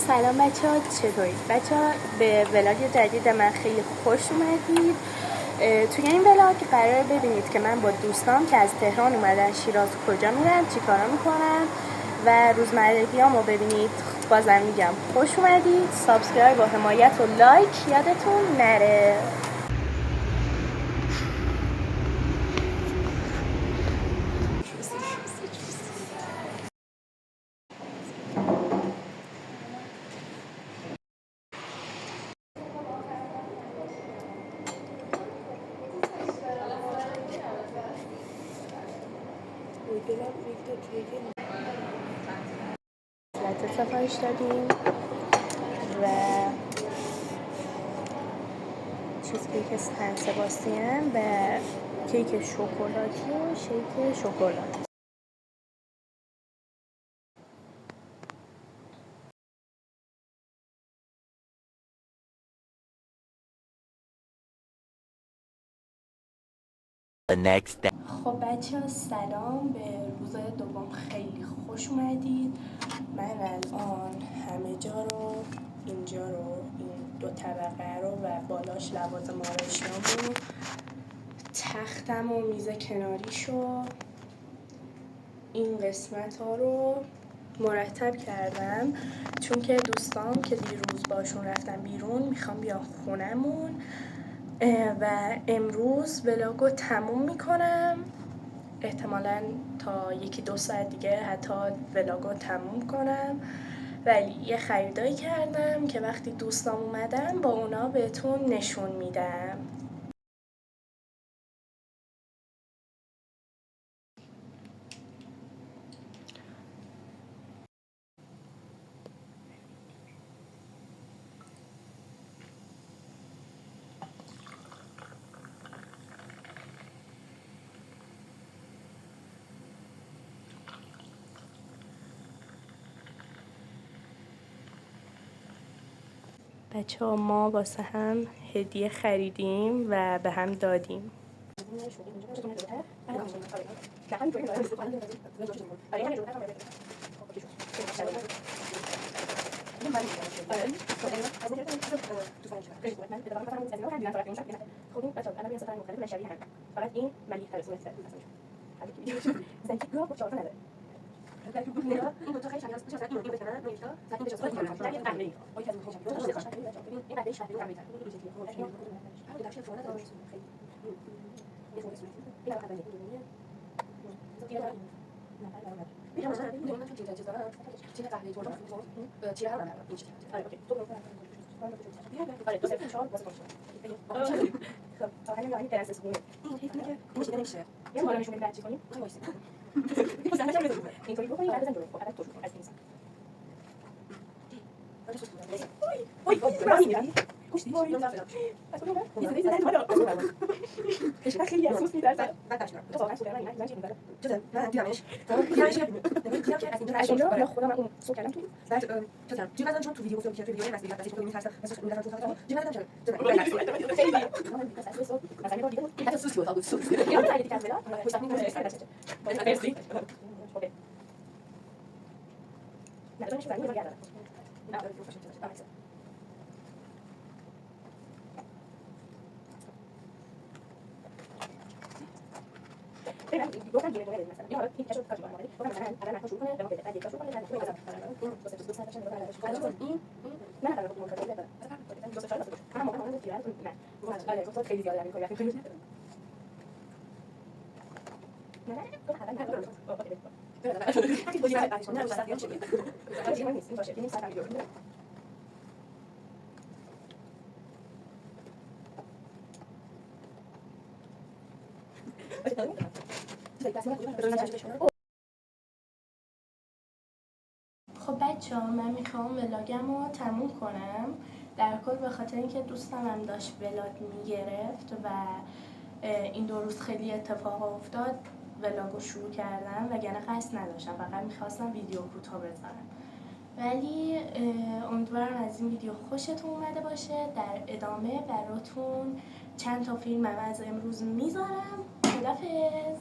سلام بچه ها، چطورید؟ بچه ها به ولاگ جدید من خیلی خوش اومدید. توی این ولاگ قرار ببینید که من با دوستام که از تهران اومدن شیراز کجا میرم، چی کارا میکنم و روزمرگیامو ببینید. بازم میگم خوش اومدید. سابسکرایب و حمایت و لایک یادتون نره. لطه سفارش دادیم و چیز کیک سن سباستین و کیک شکلاتی و شیک شکلات. خب بچه ها سلام، به روز دوم خیلی خوش اومدید. من الان همه جا رو، اینجا رو، این دو طبقه رو و بالاش لوازم آرایشیامو، تختم و میز کناریشو، این قسمت ها رو مرتب کردم چون که دوستام که دیروز باشون رفتم بیرون میخوام بیان خونمون و امروز ولاگو تموم میکنم. احتمالاً تا 1-2 ساعت دیگه حتی ولاگو تموم کنم، ولی یه خریدایی کردم که وقتی دوستام اومدن با اونا بهتون نشون میدم. بچه ها ما واسه هم هدیه خریدیم و به هم دادیم. خب بچه ها من میخوام ولاگم رو تموم کنم. در کل به خاطر اینکه دوستم هم داشت ولاگ میگرفت و این 2 روز خیلی اتفاق افتاد ولاگو شروع کردم، وگرنه قصد نداشتم، فقط میخواستم ویدیو کوتاه بذارم. ولی امیدوارم از این ویدیو خوشتون اومده باشه. در ادامه براتون چند تا فیلم از امروز میذارم. خدافظ.